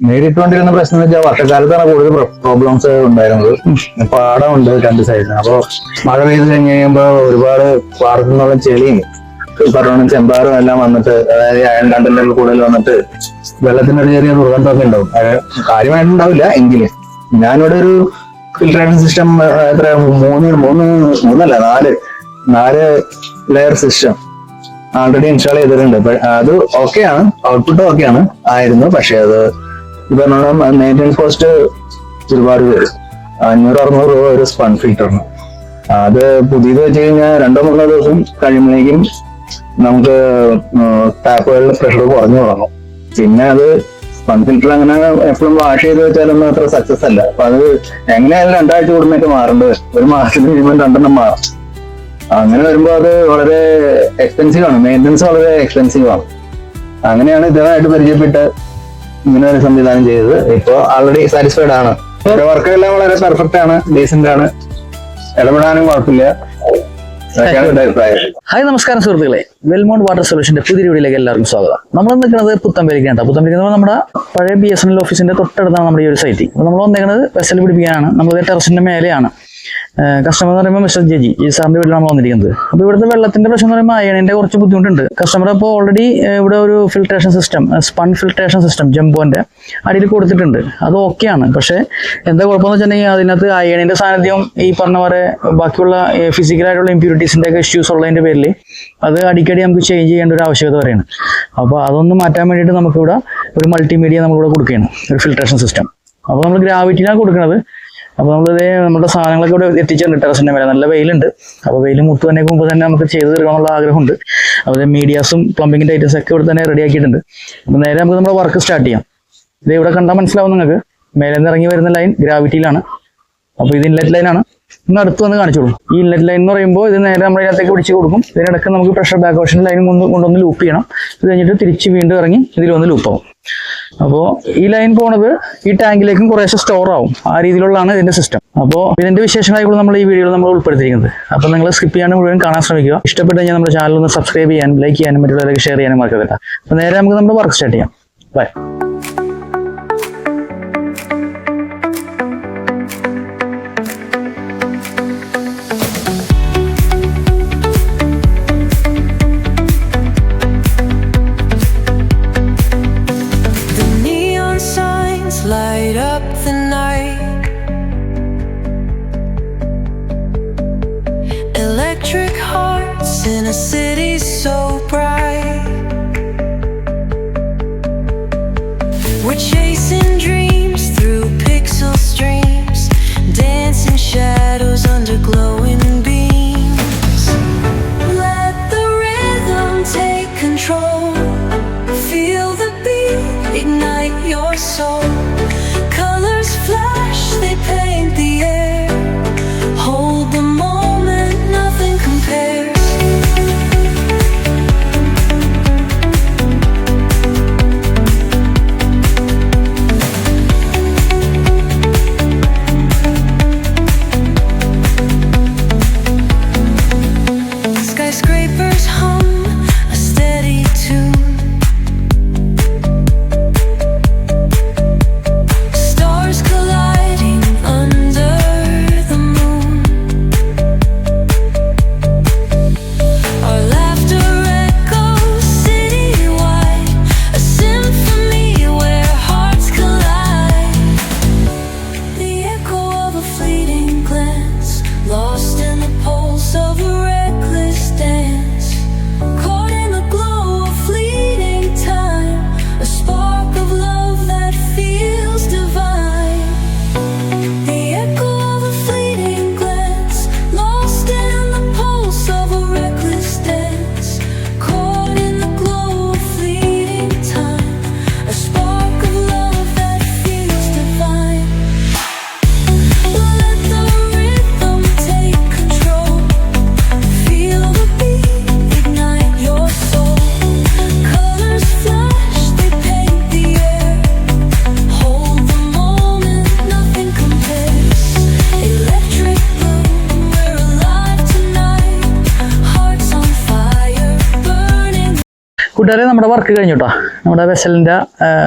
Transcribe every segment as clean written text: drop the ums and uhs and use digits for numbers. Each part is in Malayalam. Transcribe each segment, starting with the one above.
നേരിട്ടുകൊണ്ടിരുന്ന പ്രശ്നം എന്ന് വെച്ചാൽ വർഷക്കാലത്താണ് കൂടുതൽ പ്രോബ്ലംസ് ഉണ്ടായിരുന്നത്. പാടമുണ്ട് രണ്ട് സൈഡിന്. അപ്പൊ മഴ പെയ്ത് കഴിഞ്ഞ് കഴിയുമ്പോ ഒരുപാട് പാടത്തു നിന്നുള്ള ചെളിയും പറഞ്ഞ ചെമ്പാറും എല്ലാം വന്നിട്ട്, അതായത് അയൺ കണ്ടന്റുകൾ കൂടുതൽ വന്നിട്ട് വെള്ളത്തിനൊരു ചെറിയ ദുർഗന്ധമൊക്കെ ഉണ്ടാവും. കാര്യമായിട്ടുണ്ടാവില്ല എങ്കിലും ഞാനിവിടെ ഒരു ഫിൽട്രേഷൻ സിസ്റ്റം എത്ര മൂന്നല്ല നാല് ലെയർ സിസ്റ്റം ആൾറെഡി ഇൻസ്റ്റാൾ ചെയ്തിട്ടുണ്ട്. അത് ഓക്കെയാണ്, ഔട്ട്പുട്ട് ഓക്കെയാണ് ആയിരുന്നു. പക്ഷെ അത് ഈ പറഞ്ഞ മെയിൻ്റെനൻസ് കോസ്റ്റ് ഒരുപാട് വരും. 500-600 രൂപ ഒരു സ്പൺ ഫിൽറ്ററിന്. അത് പുതിയത് വെച്ച് കഴിഞ്ഞാൽ 2-3 ദിവസം കഴിയുമ്പോഴേക്കും നമുക്ക് ടാപ്പുകളിൽ പ്രഷർ കുറഞ്ഞു തുടങ്ങും. പിന്നെ അത് സ്പൺ ഫിൽറ്റർ അങ്ങനെ എപ്പോഴും വാഷ് ചെയ്ത് വെച്ചാലൊന്നും അത്ര സക്സസ് അല്ല. അപ്പൊ അത് എങ്ങനെയായാലും 2 ആഴ്ച കൂടുമ്പോഴൊക്കെ മാറേണ്ടത് വരും. ഒരു മാസത്തിന് കഴിയുമ്പോൾ 2 മാറും. അങ്ങനെ വരുമ്പോ അത് വളരെ എക്സ്പെൻസീവ് ആണ്, മെയിൻ്റെനൻസ് വളരെ എക്സ്പെൻസീവ് ആണ്. അങ്ങനെയാണ് ഇതുമായിട്ട് പരിചയപ്പെട്ട് ഇങ്ങനെ ഒരു സംവിധാനം ചെയ്തത്. ഇപ്പൊ ഓൾറെഡി സാറ്റിസ്ഫൈഡ് ആണ്. വർക്കെല്ലാം വളരെ പെർഫെക്റ്റ് ആണ്, ഡീസന്റ് ആണ്, ഇടപെടാനും കുഴപ്പമില്ല. ഹായ്, നമസ്കാരം സുഹൃത്തുക്കളെ. വെൽമൗണ്ട് വാട്ടർ സൊല്യൂഷന്റെ പുതിയ വീഡിയോയിലേക്ക് എല്ലാവർക്കും സ്വാഗതം. നമ്മൾ നിൽക്കുന്നത് പുത്തമ്പേരിക്കാണ്. പുത്തമ്പേരിക്ക് നമ്മുടെ പഴയ BSNL ഓഫീസിന്റെ തൊട്ടടുത്താണ് നമ്മുടെ ഈ ഒരു സൈറ്റ്. നമ്മൾ വന്നേക്കുന്നത് വെസൽ പിടിപ്പിക്കാനാണ്. നമ്മൾ ടെറസിന്റെ മേലെയാണ്. കസ്റ്റമർ എന്ന് പറയുമ്പോൾ മിസ്റ്റർ ജെജി ഈ സാറിന്റെ വീട്ടിൽ നമ്മൾ വന്നിരിക്കുന്നത്. അപ്പോൾ ഇവിടുത്തെ വെള്ളത്തിന്റെ പ്രശ്നം എന്ന് പറയുമ്പോൾ അയണിന്റെ കുറച്ച് ബുദ്ധിമുട്ടുണ്ട്. കസ്റ്റമർ അപ്പോൾ ഓൾറെഡി ഇവിടെ ഒരു filtration system, spun filtration system ജംബോന്റെ അടിയിൽ കൊടുത്തിട്ടുണ്ട്. അത് ഓക്കെയാണ്. പക്ഷേ എന്താ കുഴപ്പമെന്ന് വെച്ചിട്ടുണ്ടെങ്കിൽ അതിനകത്ത് അയണിന്റെ സാന്നിധ്യം ഈ പറഞ്ഞ പോലെ ബാക്കിയുള്ള ഫിസിക്കലായിട്ടുള്ള ഇമ്പ്യൂരിറ്റീസിന്റെ ഒക്കെ ഇഷ്യൂസ് ഉള്ളതിന്റെ പേരിൽ അത് അടിക്കടി നമുക്ക് ചേഞ്ച് ചെയ്യേണ്ട ഒരു ആവശ്യകത വരെയാണ്. അപ്പോൾ അതൊന്ന് മാറ്റാൻ വേണ്ടിയിട്ട് നമുക്കിവിടെ ഒരു മൾട്ടിമീഡിയ നമ്മളിവിടെ കൊടുക്കുകയാണ്, ഒരു ഫിൽട്രേഷൻ സിസ്റ്റം. അപ്പോൾ നമ്മൾ ഗ്രാവിറ്റിയിലാണ് കൊടുക്കുന്നത്. അപ്പോൾ നമ്മളിത് നമ്മുടെ സാധനങ്ങളൊക്കെ ഇവിടെ എത്തിച്ചിട്ടുണ്ട് ടെറസിൻ്റെ മേലെ. നല്ല വെയിലുണ്ട്. അപ്പോൾ വെയിൽ മുട്ട് തന്നെ മുമ്പ് തന്നെ നമുക്ക് ചെയ്ത് തീർക്കാനുള്ള ആഗ്രഹമുണ്ട്. അപ്പോൾ മീഡിയാസും പ്ലംബിങ്ങിൻ്റെ ഐറ്റംസ് ഒക്കെ ഇവിടെ തന്നെ റെഡി ആക്കിയിട്ടുണ്ട്. അപ്പോൾ നേരെ നമുക്ക് നമ്മുടെ വർക്ക് സ്റ്റാർട്ട് ചെയ്യാം. ഇത് ഇവിടെ കണ്ടാൽ മനസ്സിലാവും നിങ്ങൾക്ക്. മേലെ നിന്ന് ഇറങ്ങി വരുന്ന ലൈൻ ഗ്രാവിറ്റിയിലാണ്. അപ്പോൾ ഇത് ഇൻലെറ്റ് ലൈനാണ്. ഇന്ന് അടുത്ത് വന്ന് കാണിച്ചോളൂ. ഈ ഇൻലെറ്റ് ലൈൻ എന്ന് പറയുമ്പോൾ ഇത് നേരെ നമ്മുടെ ഇതിനകത്തേക്ക് പിടിച്ച് കൊടുക്കും. ഇതിനിടയ്ക്ക് നമുക്ക് പ്രഷർ ബാക്ക് ഓഷൻ ലൈൻ കൊണ്ടൊന്ന് ലൂപ്പ് ചെയ്യണം. ഇത് കഴിഞ്ഞിട്ട് തിരിച്ച് വീണ്ടും ഇറങ്ങി ഇതിൽ വന്ന് ലൂപ്പാവും. അപ്പോൾ ഈ ലൈൻ പോണത് ഈ ടാങ്കിലേക്കും കുറേശ്ശെ സ്റ്റോർ ആവും. ആ രീതിയിലുള്ളതാണ് ഇതിന്റെ സിസ്റ്റം. അപ്പോൾ ഇതിന്റെ വിശേഷങ്ങളായി നമ്മൾ ഈ വീഡിയോയിൽ നമ്മൾ ഉൾപ്പെടുത്തിയിരിക്കുന്നത്. അപ്പോൾ നിങ്ങൾ സ്കിപ്പ് ചെയ്യാണ്ട് മുഴുവൻ കാണാൻ ശ്രമിക്കുക. ഇഷ്ടപ്പെട്ട് കഴിഞ്ഞാൽ നമ്മുടെ ചാനൽ ഒന്ന് സബ്സ്ക്രൈബ് ചെയ്യാനും ലൈക്ക് ചെയ്യാനും മറ്റുള്ളവരൊക്കെ ഷെയർ ചെയ്യാനും മറക്കരുത്. അപ്പോൾ നേരെ നമുക്ക് നമ്മുടെ വർക്ക് സ്റ്റാർട്ട് ചെയ്യാം. By. Light up the night, electric hearts in a city so bright. We're chasing dreams through pixel streams, dancing shadows under glowing beams. Let the rhythm take control, feel the beat, ignite your soul. Colors കൂട്ടുകാരെ നമ്മുടെ വർക്ക് കഴിഞ്ഞു കേട്ടോ. നമ്മുടെ വെസലിൻ്റെ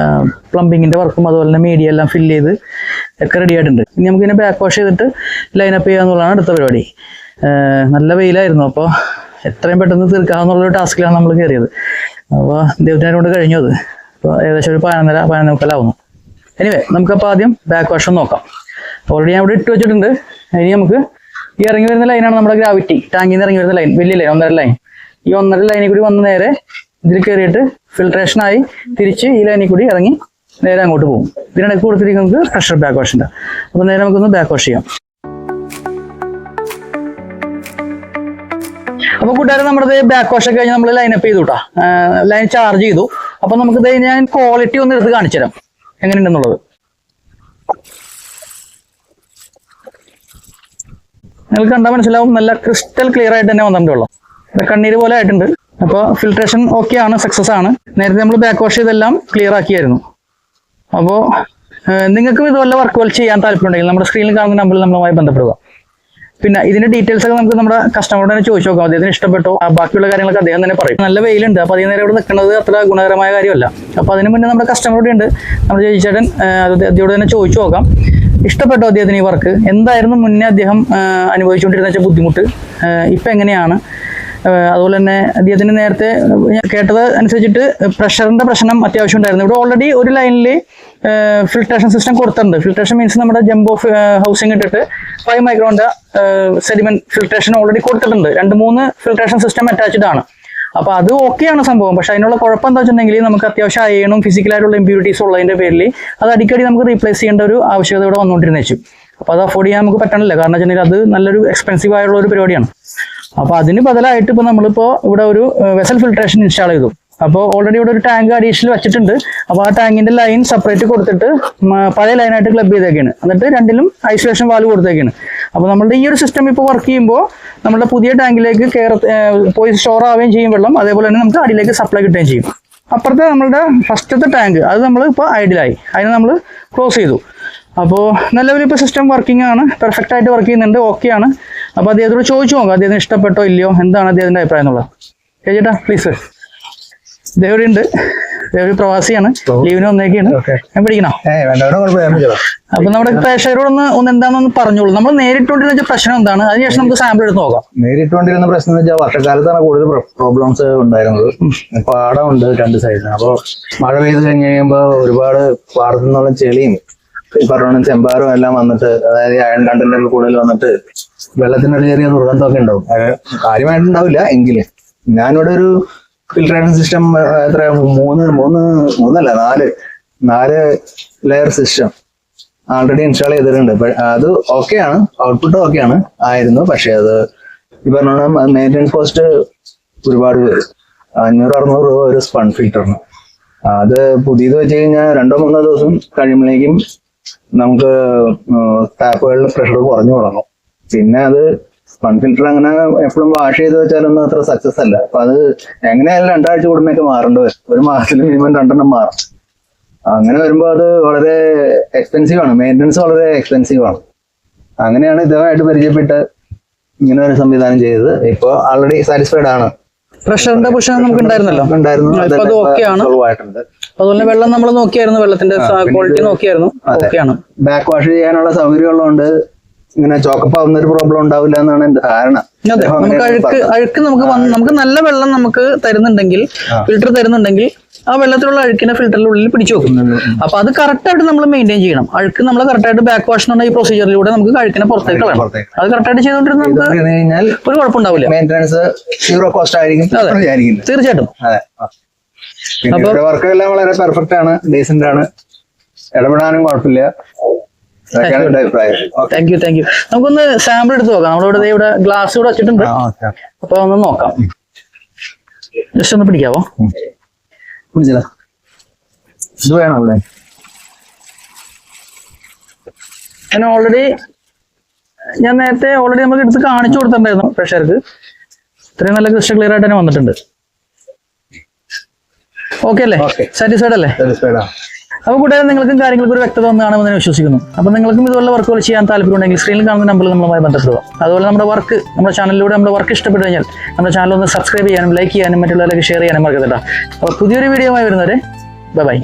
പ്ലംബിങ്ങിൻ്റെ വർക്കും അതുപോലെ തന്നെ മീഡിയ എല്ലാം ഫില്ല് ചെയ്ത് ഒക്കെ റെഡി ആയിട്ടുണ്ട്. ഇനി നമുക്കിതിനെ ബാക്ക് വാഷ് ചെയ്തിട്ട് ലൈനപ്പ് ചെയ്യുക എന്നുള്ളതാണ് അടുത്ത പരിപാടി. നല്ല വെയിലായിരുന്നു, അപ്പോൾ എത്രയും പെട്ടെന്ന് തീർക്കാമെന്നുള്ളൊരു ടാസ്കിലാണ് നമ്മൾ കയറിയത്. അപ്പോൾ ദൈവത്തിനെ കൊണ്ട് കഴിഞ്ഞു അത്. അപ്പോൾ ഏകദേശം ഒരു 11:30-11:45 എനിവേ നമുക്കപ്പോൾ ആദ്യം ബാക്ക് വാഷ് നോക്കാം. ഓൾറെഡി ഞാൻ ഇവിടെ ഇട്ട് വെച്ചിട്ടുണ്ട്. ഇനി നമുക്ക് ഈ ഇറങ്ങി വരുന്ന ലൈനാണ് നമ്മുടെ ഗ്രാവിറ്റി ടാങ്കിൽ നിന്ന് ഇറങ്ങി വരുന്ന ലൈൻ, വലിയ ലൈൻ 1.5 ലൈൻ. ഈ 1.5 ലൈനിൽ കൂടി വന്ന് നേരെ ഇതിൽ കയറിയിട്ട് ഫിൽട്രേഷനായി തിരിച്ച് ഈ ലൈനിൽ കൂടി ഇറങ്ങി നേരെ അങ്ങോട്ട് പോകും. ഇതിനിടയ്ക്ക് കൊടുത്തിരിക്കുന്നത് പ്രഷർ ബാക്ക് വാഷിൻ്റെ. അപ്പോൾ നേരെ നമുക്കൊന്ന് ബാക്ക് വാഷ് ചെയ്യാം. അപ്പോൾ കൂട്ടുകാരെ നമ്മുടെ ബാക്ക് വാഷ് ഒക്കെ കഴിഞ്ഞ് നമ്മൾ ലൈനപ്പ് ചെയ്തു കേട്ടോ, ലൈൻ ചാർജ് ചെയ്തു. അപ്പോൾ നമുക്കിത് ഞാൻ ക്വാളിറ്റി ഒന്ന് എടുത്ത് കാണിച്ചു തരാം എങ്ങനെയുണ്ടെന്നുള്ളത്. നിങ്ങൾക്ക് കണ്ടാൽ മനസ്സിലാവും, നല്ല ക്രിസ്റ്റൽ ക്ലിയർ ആയിട്ട് തന്നെ വന്നിട്ടുണ്ട് വെള്ളം. കണ്ണീര് പോലെ ആയിട്ടുണ്ട്. അപ്പോൾ ഫിൽട്രേഷൻ ഓക്കെ ആണ്, സക്സസ് ആണ്. നേരത്തെ നമ്മൾ ബാക്ക് വാഷ് ചെയ്തെല്ലാം ക്ലിയർ ആക്കിയായിരുന്നു. അപ്പോൾ നിങ്ങൾക്കും ഇതുപോലെ വർക്കുകൾ ചെയ്യാൻ താല്പര്യമുണ്ടെങ്കിൽ നമ്മുടെ സ്ക്രീനിൽ കാണുന്ന നമ്പറിൽ നമ്മളുമായി ബന്ധപ്പെടുക. പിന്നെ ഇതിന്റെ ഡീറ്റെയിൽസ് ഒക്കെ നമുക്ക് നമ്മുടെ കസ്റ്റമറോട് തന്നെ ചോദിച്ചു നോക്കാം. അദ്ദേഹത്തിന് ഇഷ്ടപ്പെട്ടോ ബാക്കിയുള്ള കാര്യങ്ങളൊക്കെ അദ്ദേഹം തന്നെ പറയും. നല്ല വെയിലുണ്ട്, അപ്പോൾ അധികം നേരം ഇവിടെ നിൽക്കുന്നത് അത്ര ഗുണകരമായ കാര്യമല്ല. അപ്പോൾ അതിന് മുന്നേ നമ്മുടെ കസ്റ്റമറോട് ഉണ്ട്, നമ്മുടെ ചേച്ചേട്ടൻ അദ്ദേഹത്തോട് തന്നെ ചോദിച്ചു നോക്കാം. ഇഷ്ടപ്പെട്ടോ അദ്ദേഹത്തിന് ഈ വർക്ക്? എന്തായിരുന്നു മുന്നേ അദ്ദേഹം അനുഭവിച്ചുകൊണ്ടിരുന്ന ബുദ്ധിമുട്ട്, ഇപ്പം എങ്ങനെയാണ്? അതുപോലെ തന്നെ അദ്ദേഹത്തിന് നേരത്തെ ഞാൻ കേട്ടത് അനുസരിച്ചിട്ട് പ്രഷറിന്റെ പ്രശ്നം അത്യാവശ്യം ഉണ്ടായിരുന്നു. ഇവിടെ ഓൾറെഡി ഒരു ലൈനിൽ ഫിൽട്രേഷൻ സിസ്റ്റം കൊടുത്തിട്ടുണ്ട്. ഫിൽട്രേഷൻ മീൻസ് നമ്മുടെ ജംബോ ഹൗസിംഗ് ഇട്ടിട്ട് 5 മൈക്രോന്റെ സെഡിമെന്റ് ഫിൽട്രേഷൻ ഓൾറെഡി കൊടുത്തിട്ടുണ്ട്. 2-3 ഫിൽട്രേഷൻ സിസ്റ്റം അറ്റാച്ച്ഡ് ആണ്. അപ്പോൾ അത് ഓക്കെയാണ് സംഭവം. പക്ഷെ അതിനുള്ള കുഴപ്പം എന്താ വെച്ചിട്ടുണ്ടെങ്കിൽ നമുക്ക് അത്യാവശ്യം അയണും ഫിസിക്കലായിട്ടുള്ള ഇമ്പ്യൂരിറ്റീസ് ഉള്ളതിന്റെ പേരിൽ അത് അടിക്കടി നമുക്ക് റീപ്ലേസ് ചെയ്യേണ്ട ഒരു ആവശ്യകത ഇവിടെ വന്നുകൊണ്ടിരുന്നു വെച്ചു. അപ്പോൾ അത് അഫോർഡ് ചെയ്യാൻ നമുക്ക് പറ്റണില്ല. കാരണം വെച്ചിട്ടുണ്ടെങ്കിൽ അത് നല്ലൊരു എക്സ്പെൻസീവ് ആയിട്ടുള്ള ഒരു പരിപാടിയാണ്. അപ്പോൾ അതിന് ബദലായിട്ട് ഇപ്പോൾ നമ്മളിപ്പോൾ ഇവിടെ ഒരു വെസൽ ഫിൽട്രേഷൻ ഇൻസ്റ്റാൾ ചെയ്തു. അപ്പോൾ ഓൾറെഡി ഇവിടെ ഒരു ടാങ്ക് അഡീഷണൽ വെച്ചിട്ടുണ്ട്. അപ്പോൾ ആ ടാങ്കിന്റെ ലൈൻ സെപ്പറേറ്റ് കൊടുത്തിട്ട് പഴയ ലൈനായിട്ട് ക്ലബ് ചെയ്തേക്കാണ്. എന്നിട്ട് രണ്ടിലും ഐസൊലേഷൻ വാൽവ് കൊടുത്തേക്കാണ്. അപ്പോൾ നമ്മുടെ ഈ ഒരു സിസ്റ്റം ഇപ്പോൾ വർക്ക് ചെയ്യുമ്പോൾ നമ്മുടെ പുതിയ ടാങ്കിലേക്ക് പോയി സ്റ്റോർ ആവുകയും ചെയ്യും വെള്ളം. അതേപോലെ തന്നെ നമുക്ക് അടിയിലേക്ക് സപ്ലൈ കിട്ടുകയും ചെയ്യും. അപ്പുറത്തെ നമ്മളുടെ ഫസ്റ്റത്തെ ടാങ്ക് അത് നമ്മൾ ഇപ്പോൾ ഐഡിയലായി, അതിന് നമ്മൾ ക്ലോസ് ചെയ്തു. അപ്പോൾ നിലവിൽ ഇപ്പോൾ സിസ്റ്റം വർക്കിംഗ് ആണ്, പെർഫെക്റ്റ് ആയിട്ട് വർക്ക് ചെയ്യുന്നുണ്ട്, ഓക്കെ ആണ്. അപ്പോൾ അദ്ദേഹത്തോട് ചോദിച്ചു നോക്കാം അദ്ദേഹത്തിന് ഇഷ്ടപ്പെട്ടോ ഇല്ലയോ, എന്താണ് അദ്ദേഹത്തിൻ്റെ അഭിപ്രായം എന്നുള്ളത്. ചേട്ടാ പ്ലീസ്. ദേവരി ഉണ്ട്, ദേവരി പ്രവാസിയാണ്, ലീവിന് വന്നേക്കാണ്. ഞാൻ പിടിക്കണോ? അപ്പൊ നമ്മുടെ പ്രേക്ഷകരോടൊന്ന് എന്താണെന്ന് പറഞ്ഞോളൂ. നമ്മൾ നേരിട്ടുകൊണ്ടിരുന്ന പ്രശ്നം എന്താണ്, അതിനുശേഷം നമുക്ക് സാമ്പിൾ എടുത്ത് നോക്കാം. നേരിട്ടുകൊണ്ടിരുന്ന പ്രശ്നം എന്ന് വെച്ചാൽ വർഷക്കാലത്താണ് കൂടുതൽ പ്രോബ്ലംസ് ഉണ്ടായിരുന്നത്. പാടമുണ്ട് 2 സൈഡിന്. അപ്പോൾ മഴ പെയ്ത് കഴിഞ്ഞ് കഴിയുമ്പോൾ ഒരുപാട് പാടത്തു നിന്നുള്ള ചെളിയും ഈ പറഞ്ഞ ചെമ്പാരും എല്ലാം വന്നിട്ട്, അതായത് അയൺ കണ്ടന്റ് കൂടുതൽ വന്നിട്ട് വെള്ളത്തിനൊരു ചെറിയ ദുർഗന്ധമൊക്കെ ഉണ്ടാവും. കാര്യമായിട്ടുണ്ടാവില്ല എങ്കിലും ഞാനിവിടെ ഒരു ഫിൽട്രേഷൻ സിസ്റ്റം എത്ര 4 ലെയർ സിസ്റ്റം ആൾറെഡി ഇൻസ്റ്റാൾ ചെയ്തിട്ടുണ്ട്. അത് ഓക്കെയാണ്, ഔട്ട്പുട്ട് ഓക്കെയാണ് ആയിരുന്നു. പക്ഷെ അത് ഈ പറഞ്ഞോണം മെയിൻ്റെനൻസ് കോസ്റ്റ് ഒരുപാട് വരും. 500-600 രൂപ ഒരു സ്പൺ ഫിൽറ്ററിന്. അത് പുതിയത് വെച്ച് കഴിഞ്ഞാൽ 2-3 ദിവസം കഴിയുമ്പോഴേക്കും നമുക്ക് ടാപ്പുകളിൽ പ്രഷർ കുറഞ്ഞു തുടങ്ങും. പിന്നെ അത് സ്പൺ ഫിൽറ്റർ അങ്ങനെ എപ്പോഴും വാഷ് ചെയ്ത് വെച്ചാലൊന്നും അത്ര സക്സസ് അല്ല. അപ്പൊ അത് എങ്ങനെയായാലും 2 ആഴ്ച കൂടുമ്പോഴൊക്കെ മാറേണ്ടി വരും. ഒരു മാസത്തിൽ മിനിമം 2 എണ്ണം മാറും. അങ്ങനെ വരുമ്പോൾ അത് വളരെ എക്സ്പെൻസീവ് ആണ്, മെയിൻ്റെനൻസ് വളരെ എക്സ്പെൻസീവ് ആണ്. അങ്ങനെയാണ് ഇതുമായിട്ട് പരിചയപ്പെട്ട് ഇങ്ങനെ ഒരു സംവിധാനം ചെയ്തത്. ഇപ്പോൾ ആൾറെഡി സാറ്റിസ്ഫൈഡ് ആണ്. പ്രഷറിന്റെ പ്രശ്നം നമുക്ക് ഉണ്ടായിരുന്നല്ലോ, അതുപോലെ വെള്ളം നമ്മൾ നോക്കിയായിരുന്നു, വെള്ളത്തിന്റെ ക്വാളിറ്റി നോക്കിയായിരുന്നു, ഓക്കെയാണ്. ബാക്ക് വാഷ് ചെയ്യാനുള്ള സൗകര്യം ഉള്ളതുകൊണ്ട് ഇങ്ങനെ ചോക്കപ്പ് ആവുന്ന ഒരു പ്രോബ്ലം ഉണ്ടാവില്ല എന്നാണ് എന്റെ ധാരണ. അതെ, നമുക്ക് അഴുക്ക് നമുക്ക് നല്ല വെള്ളം നമുക്ക് തരുന്നുണ്ടെങ്കിൽ, ഫിൽറ്റർ തരുന്നുണ്ടെങ്കിൽ ആ വെള്ളത്തിലുള്ള അഴുക്കിനെ ഫിൽറ്ററിനുള്ളിൽ പിടിച്ചു വെക്കും. അപ്പൊ അത് കറക്റ്റ് ആയിട്ട് നമ്മൾ മെയിൻറ്റെയിൻ ചെയ്യണം. അഴുക്ക് നമ്മൾ കറക്റ്റ് ആയിട്ട് ബാക്ക് വാഷ് എന്ന ഈ പ്രൊസീജിയറിലൂടെ നമുക്ക് അഴുക്കിനെ പുറത്തേക്ക് കളയണം. അത് കറക്റ്റ് ആയിട്ട് ചെയ്തുകൊണ്ടിരുന്ന നമുക്ക് ഒരു കുഴപ്പമുണ്ടാവില്ല. മെയിൻ്റെനൻസ് സീറോ കോസ്റ്റ് ആയിരിക്കും തീർച്ചയായിട്ടും. അപ്പൊ വർക്ക് എല്ലാം വളരെ പെർഫെക്റ്റ് ആണ്, ഡീസന്റ് ആണ്, ഇടപെടാനും കുഴപ്പമില്ല. Thank you. നമുക്കൊന്ന് സാമ്പിൾ എടുത്ത് നോക്കാം. നമ്മളിവിടെ ഇവിടെ ഗ്ലാസ് ഇവിടെ വെച്ചിട്ടുണ്ട്. അപ്പൊ ഒന്ന് നോക്കാം. ജസ്റ്റ് ഒന്ന് പിടിക്കാവോ? ഇത് വേണം അവിടെ. ഞാൻ നേരത്തെ ഓൾറെഡി നമുക്ക് എടുത്ത് കാണിച്ചു കൊടുത്തിട്ടുണ്ടായിരുന്നു പ്രേക്ഷകർക്ക്. ഇത്രയും നല്ല ക്രിസ്റ്റൽ ക്ലിയർ ആയിട്ട് തന്നെ വന്നിട്ടുണ്ട്. ഓക്കെ അല്ലേ? സാറ്റിസ്ഫൈഡ് അല്ലേ? അപ്പോൾ കൂട്ടുകാരെ നിങ്ങൾക്കും കാര്യങ്ങൾക്ക് ഒരു വ്യക്തത വന്നാണെന്ന് ഞാൻ വിശ്വസിക്കുന്നു. അപ്പോൾ നിങ്ങൾക്കും ഇതുപോലെ വർക്കുകൾ ചെയ്യാൻ താല്പര്യമുണ്ടെങ്കിൽ സ്ക്രീനിൽ കാണുന്ന നമ്പറിൽ നമ്മളുമായി ബന്ധപ്പെടുക. അതുപോലെ നമ്മുടെ ചാനലിലൂടെ നമ്മുടെ വർക്ക് ഇഷ്ടപ്പെട്ടു കഴിഞ്ഞാൽ നമ്മുടെ ചാനൽ ഒന്ന് സബ്സ്ക്രൈബ് ചെയ്യാനും ലൈക്ക് ചെയ്യാനും മറ്റുള്ളവരിലേക്ക് ഷെയർ ചെയ്യാനും മറക്കരുത്. അപ്പോൾ പുതിയൊരു വീഡിയോ ആയി വരുന്നവരെ ബൈ.